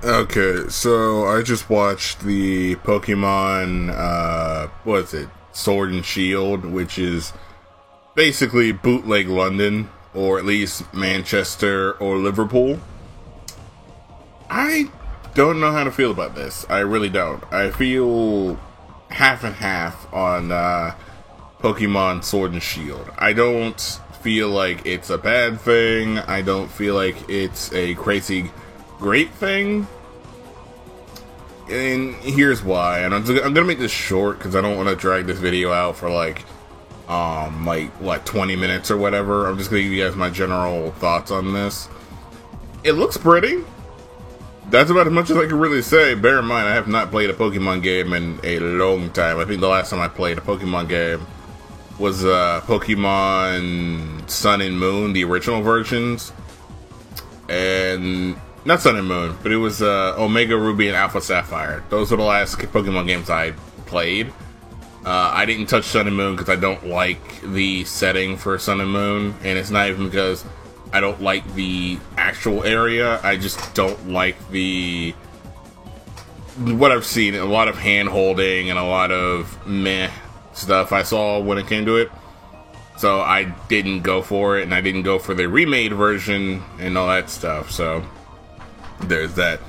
Okay, so I just watched the Pokemon, what is it? Sword and Shield, which is basically bootleg London, or at least Manchester or Liverpool. I don't know how to feel about this. I really don't. I feel half and half on Pokemon Sword and Shield. I don't feel like it's a bad thing. I don't feel like it's a crazy great thing. And here's why. And I'm gonna make this short because I don't want to drag this video out for like 20 minutes or whatever. I'm just gonna give you guys my general thoughts on this. It looks pretty. That's about as much as I can really say. Bear in mind, I have not played a Pokemon game in a long time. I think the last time I played a Pokemon game was Pokemon Sun and Moon, the original versions. And not Sun and Moon, but it was Omega Ruby and Alpha Sapphire. Those were the last Pokemon games I played. I didn't touch Sun and Moon because I don't like the setting for Sun and Moon, and it's not even because I don't like the actual area. I just don't like what I've seen. A lot of hand holding and a lot of meh stuff I saw when it came to it. So I didn't go for it, and I didn't go for the remade version and all that stuff. So there's that.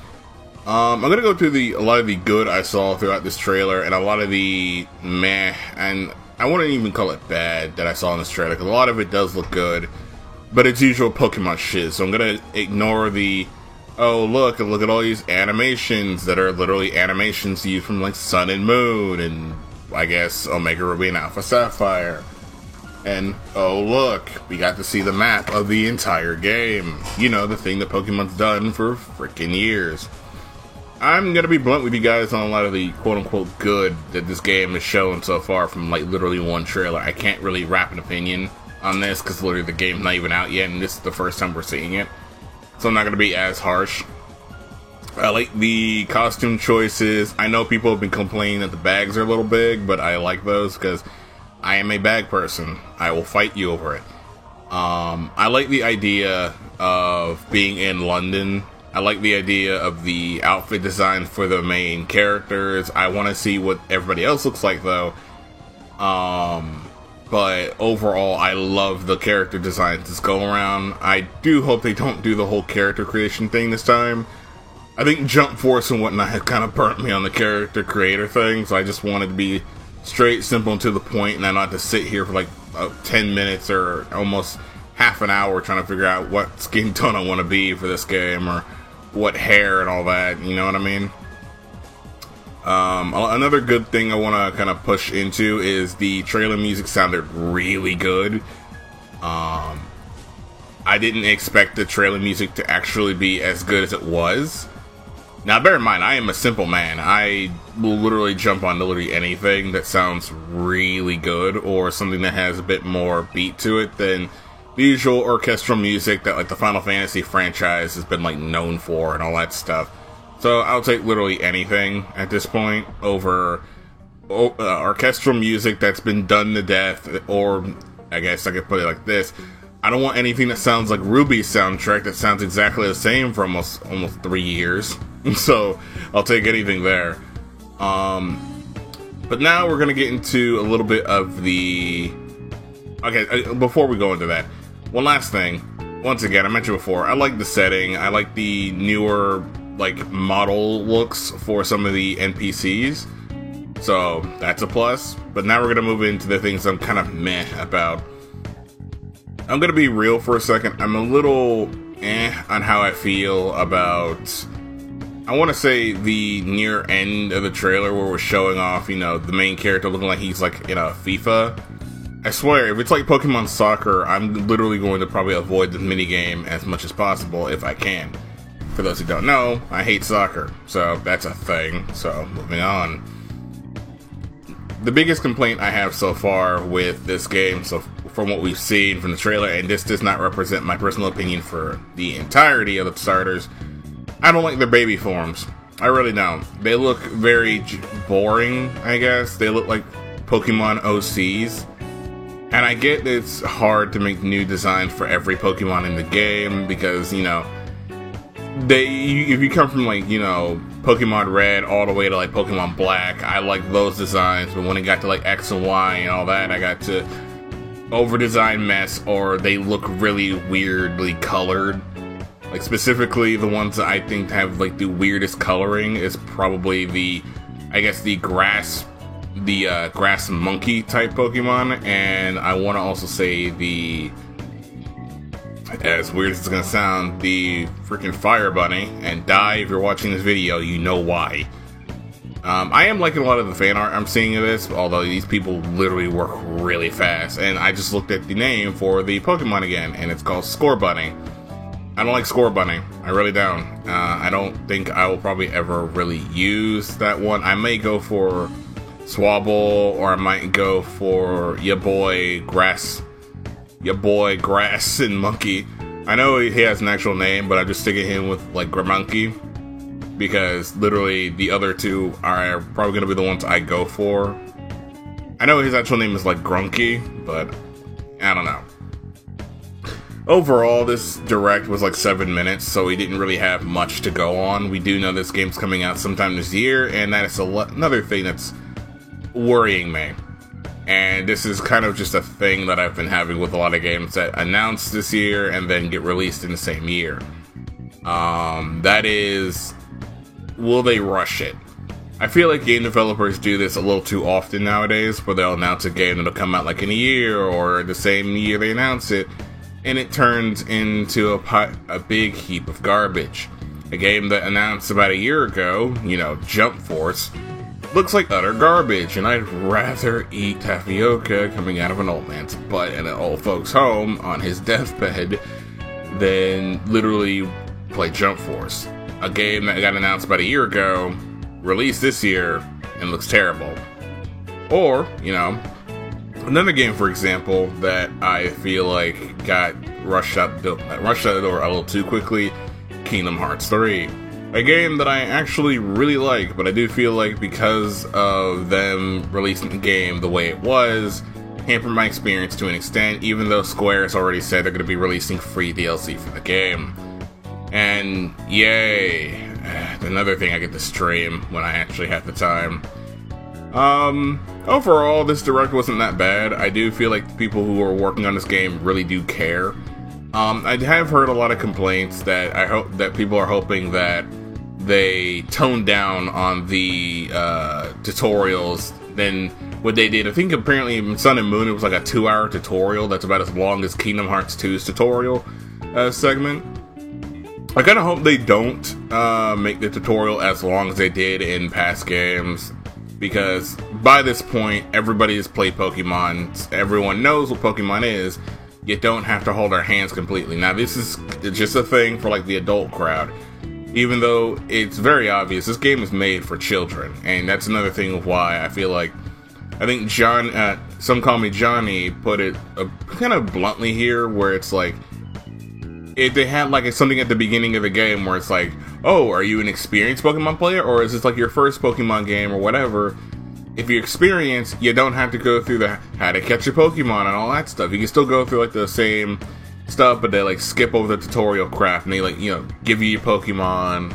I'm gonna go through a lot of the good I saw throughout this trailer, and a lot of the meh, and I wouldn't even call it bad that I saw in this trailer, because a lot of it does look good, but it's usual Pokemon shit. So I'm gonna ignore oh look at all these animations that are literally animations used from like Sun and Moon, and I guess Omega Ruby and Alpha Sapphire. And, oh look, we got to see the map of the entire game. You know, the thing that Pokemon's done for freaking years. I'm gonna be blunt with you guys on a lot of the quote-unquote good that this game has shown so far from, like, literally one trailer. I can't really wrap an opinion on this, because literally the game's not even out yet, and this is the first time we're seeing it. So I'm not gonna be as harsh. I like the costume choices. I know people have been complaining that the bags are a little big, but I like those, because I am a bag person. I will fight you over it. I like the idea of being in London. I like the idea of the outfit design for the main characters. I want to see what everybody else looks like, though. But overall, I love the character designs this go around. I do hope they don't do the whole character creation thing this time. I think Jump Force and whatnot had kind of burnt me on the character creator thing, so I just wanted to be straight, simple, and to the point, and not to sit here for like 10 minutes or almost half an hour trying to figure out what skin tone I want to be for this game, or what hair and all that, you know what I mean? Another good thing I want to kind of push into is the trailer music sounded really good. I didn't expect the trailer music to actually be as good as it was. Now, bear in mind, I am a simple man. I will literally jump on literally anything that sounds really good, or something that has a bit more beat to it than the usual orchestral music that, like, the Final Fantasy franchise has been, like, known for and all that stuff. So I'll take literally anything at this point over orchestral music that's been done to death, or I guess I could put it like this. I don't want anything that sounds like Ruby's soundtrack that sounds exactly the same for almost 3 years. So I'll take anything there. But now we're gonna get into a little bit of the... Okay, before we go into that, one last thing. Once again, I mentioned before, I like the setting. I like the newer, like, model looks for some of the NPCs. So that's a plus. But now we're gonna move into the things I'm kind of meh about. I'm gonna be real for a second. I'm a little on how I feel about, I want to say, the near end of the trailer where we're showing off, you know, the main character looking like he's like in a FIFA. I swear, if it's like Pokemon Soccer, I'm literally going to probably avoid the minigame as much as possible if I can. For those who don't know, I hate soccer, so that's a thing. So, moving on. The biggest complaint I have so far with this game, so from what we've seen from the trailer, and this does not represent my personal opinion for the entirety of the starters, I don't like their baby forms. I really don't. They look very boring, I guess. They look like Pokemon OCs. And I get that it's hard to make new designs for every Pokemon in the game because, you know, if you come from like, you know, Pokemon Red all the way to like Pokemon Black, I like those designs, but when it got to like X and Y and all that, I got to over-designed mess, or they look really weirdly colored. Like specifically the ones that I think have like the weirdest coloring is probably the grass monkey type Pokemon, and I want to also say the, as weird as it's gonna sound, the freaking Fire Bunny. And Die, if you're watching this video, you know why. I am liking a lot of the fan art I'm seeing of this, although these people literally work really fast. And I just looked at the name for the Pokemon again, and it's called Scorbunny. I don't like Scorbunny. I really don't. I don't think I will probably ever really use that one. I may go for Swabble, or I might go for your boy Grass and Monkey. I know he has an actual name, but I'm just sticking him with like Gramonkey, because literally the other two are probably going to be the ones I go for. I know his actual name is like Grunky, but I don't know. Overall, this direct was like 7 minutes, so we didn't really have much to go on. We do know this game's coming out sometime this year, and that is another thing that's worrying me. And this is kind of just a thing that I've been having with a lot of games that announce this year and then get released in the same year. That is, will they rush it? I feel like game developers do this a little too often nowadays, where they'll announce a game that'll come out like in a year or the same year they announce it, and it turns into a big heap of garbage. A game that announced about a year ago, you know, Jump Force, looks like utter garbage, and I'd rather eat tapioca coming out of an old man's butt in an old folks' home on his deathbed than literally play Jump Force. A game that got announced about a year ago, released this year, and looks terrible. Or, you know, another game, for example, that I feel like got rushed out the door a little too quickly, Kingdom Hearts 3. A game that I actually really like, but I do feel like because of them releasing the game the way it was, hampered my experience to an extent, even though Square has already said they're going to be releasing free DLC for the game. And yay, another thing I get to stream when I actually have the time. Overall, this direct wasn't that bad. I do feel like the people who are working on this game really do care. I have heard a lot of complaints that I hope that people are hoping that they toned down on the tutorials than what they did. I think apparently in Sun and Moon it was like a 2-hour tutorial that's about as long as Kingdom Hearts 2's tutorial segment. I kind of hope they don't make the tutorial as long as they did in past games, because by this point everybody has played Pokemon, everyone knows what Pokemon is. You don't have to hold our hands completely. Now this is just a thing for like the adult crowd, even though it's very obvious this game is made for children, and that's another thing of why I feel like, I think Some Call Me Johnny put it kind of bluntly here, where it's like, if they had like something at the beginning of the game where it's like, oh, are you an experienced Pokemon player, or is this like your first Pokemon game or whatever? If you're experienced, you don't have to go through the how to catch a Pokemon and all that stuff. You can still go through like the same stuff, but they like skip over the tutorial crap, and they like, you know, give you your Pokemon.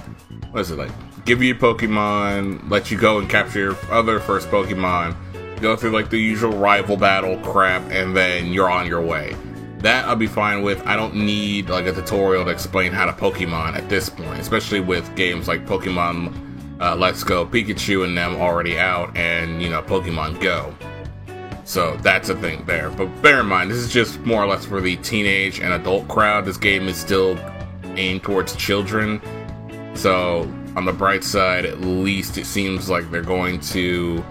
What is it like? Give you your Pokemon, let you go and capture your other first Pokemon, go through like the usual rival battle crap, and then you're on your way. That I'll be fine with. I don't need like a tutorial to explain how to Pokemon at this point, especially with games like Pokemon Let's Go Pikachu and them already out, and, you know, Pokemon Go. So that's a thing there. But bear in mind, this is just more or less for the teenage and adult crowd. This game is still aimed towards children. So on the bright side, at least it seems like they're going to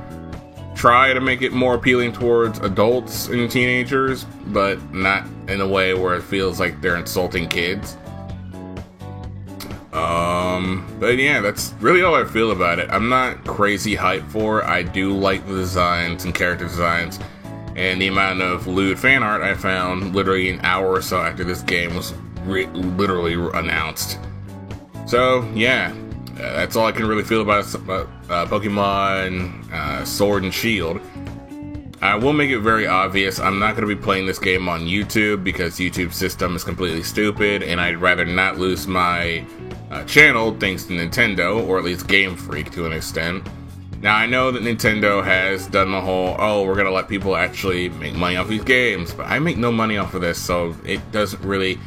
try to make it more appealing towards adults and teenagers, but not in a way where it feels like they're insulting kids. But yeah, that's really all I feel about it. I'm not crazy hyped for it. I do like the designs and character designs, and the amount of lewd fan art I found literally an hour or so after this game was literally announced. So yeah, that's all I can really feel about Pokemon Sword and Shield. I will make it very obvious, I'm not going to be playing this game on YouTube, because YouTube's system is completely stupid, and I'd rather not lose my channel thanks to Nintendo, or at least Game Freak to an extent. Now, I know that Nintendo has done the whole, oh, we're gonna let people actually make money off these games, but I make no money off of this, so it doesn't really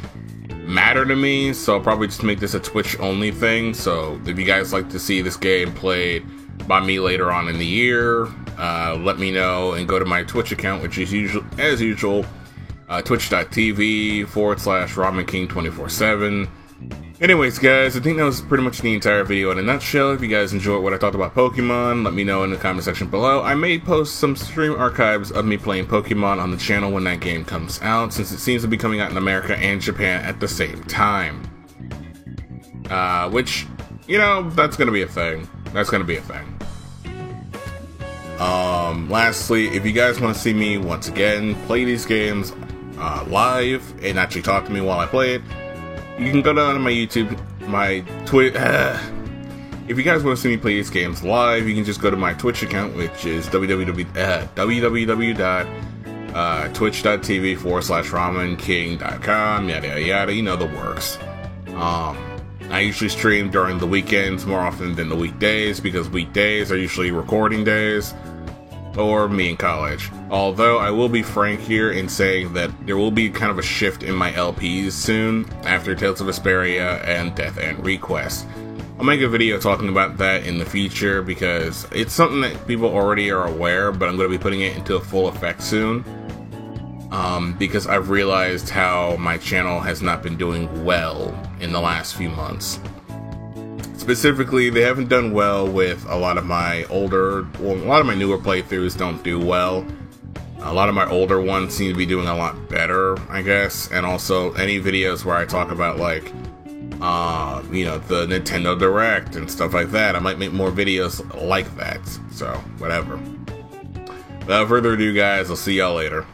matter to me, so I'll probably just make this a Twitch-only thing. So if you guys like to see this game played by me later on in the year, let me know and go to my Twitch account, which is as usual, twitch.tv/RamenKing247. Anyways, guys, I think that was pretty much the entire video in a nutshell. If you guys enjoyed what I talked about Pokemon, let me know in the comment section below. I may post some stream archives of me playing Pokemon on the channel when that game comes out, since it seems to be coming out in America and Japan at the same time. Which, you know, that's gonna be a thing. That's gonna be a thing. Lastly, if you guys want to see me, once again, play these games live and actually talk to me while I play it, you can go down to my YouTube, my Twitch. If you guys want to see me play these games live, you can just go to my Twitch account, which is www.twitch.tv/RamenKing.com, yada yada yada, you know the works. I usually stream during the weekends more often than the weekdays, because weekdays are usually recording days, or me in college. Although I will be frank here in saying that there will be kind of a shift in my LPs soon, after Tales of Vesperia and Death End Request. I'll make a video talking about that in the future, because it's something that people already are aware, but I'm going to be putting it into full effect soon. Because I've realized how my channel has not been doing well in the last few months. Specifically, they haven't done well with a lot of my newer playthroughs don't do well. A lot of my older ones seem to be doing a lot better, I guess. And also, any videos where I talk about, like, you know, the Nintendo Direct and stuff like that, I might make more videos like that. So, whatever. Without further ado, guys, I'll see y'all later.